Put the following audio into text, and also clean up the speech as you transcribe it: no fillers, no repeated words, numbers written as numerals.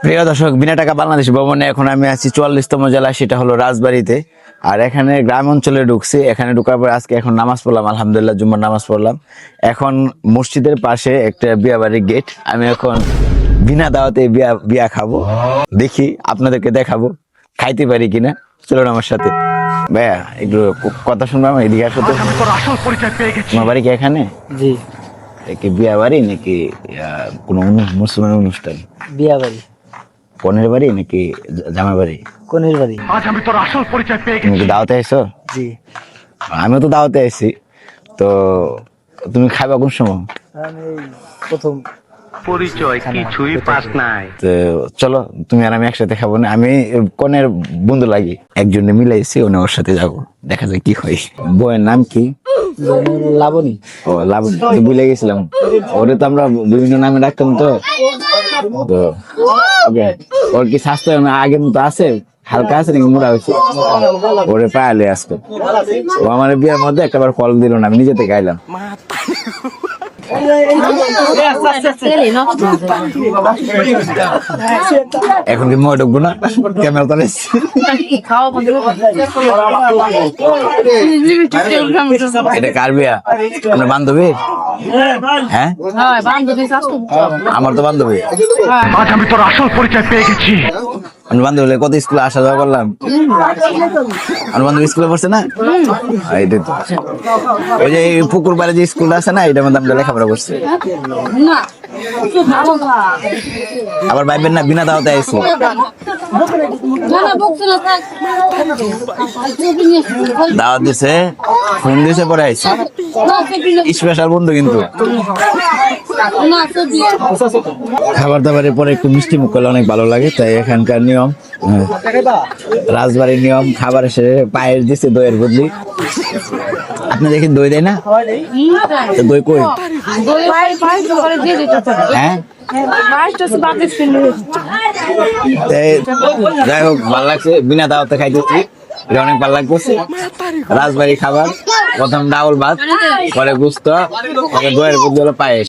প্রিয় দর্শক, বিনা টাকা বাংলাদেশ ভবনে এখন আমি আছি 44তম জেলায়, সেটা হলো রাজবাড়িতে। আর এখানে গ্রাম অঞ্চলে ঢুকছি। এখানে ঢুকার পর আজকে এখন নামাজ পড়লাম, আলহামদুলিল্লাহ জুম্মার নামাজ পড়লাম। এখন মসজিদের পাশে একটা বিয়া বাড়ির গেট। আমি এখন বিনা দাওয়াতে বিয়া খাবো, দেখি আপনাদেরকে দেখাবো খাইতে পারি কিনা। চলুন আমার সাথে। ভাইয়া একটু কথা শুনবো, আমার এদিকে আসো তো। তোমার বাড়ি কি এখানে? জি, কি বিয়া বাড়ি নাকি কোনো মুসলমান অনুষ্ঠান? বিয়া বাড়ি। কনের বাড়ি নাকি জামা বাড়ি? কোনের বাড়ি? তুমি কি দাওয়াতে আইছো? জি, আমিও তো দাওয়াতে আইছি। তো তুমি খাইবা কোন সময়? আমি প্রথম পরিচয় কিছুই পাস নাই। তো চলো, তুমি আর আমি একসাথে খাবো না। আমি কনের বন্ধু লাগি, একজনে মিলাইছি, ওনে ওর সাথে যাবো, দেখা যায় কি হয়। বউয়ের নাম কি? লাবণী। ও লাবণী, তো ভুলে গেছিলাম। ওরে তো আমরা বিভিন্ন নামে ডাকতাম। তো ওকে, ওর কি স্বাস্থ্য আগের মতো আছে? হালকা আছে নাকি মোটা হয়েছে? ওরে পায়ালে আজকে ও আমার বিয়ের মধ্যে একটাবার ফল দিল না, আমি নিজে থেকে আইলাম। এখন কি মই ঢুকবো না? ক্যামেরা তো এটা কার বিয়া? আপনার বান্ধবী? হ্যাঁ, আমার তো বান্ধবী। আজ আমি তোর আসল পরিচয় পেয়ে গেছি। আমি বান্ধবী কত স্কুলে আসা যাওয়া করলাম। আমার বান্ধবী স্কুলে পড়ছে না? এইটাই তো। ওই যে পুকুর পাড়ে যে স্কুলটা আছে না, এটার মধ্যে আমরা লেখাপড়া করছি। আবার ভাইবেন না বিনা দাওয়াতে আইছি। দাওয়াত দিছে, ফোন দিয়েছে, পরে আইছি। স্পেশাল বন্ধু কিন্তু। খাবার দাবারের পরে একটু মিষ্টি মুখ করলে অনেক ভালো লাগে, তাই এখানকার নিয়ম, রাজবাড়ির নিয়ম। খাবার এসে পায়েস দিচ্ছে দইয়ের বদলি। আপনি দেখেন দই দেয় না? তো দই কই? হ্যাঁ, যাই হোক, ভালো লাগছে। বিনা দাওয়াতে খাইতেছি, এটা অনেক ভালো লাগতেছে। রাজবাড়ি খাবার, প্রথম ডাউল ভাত, পরে গুস্ত, পরে দইয়ের বদলি হলো পায়েস।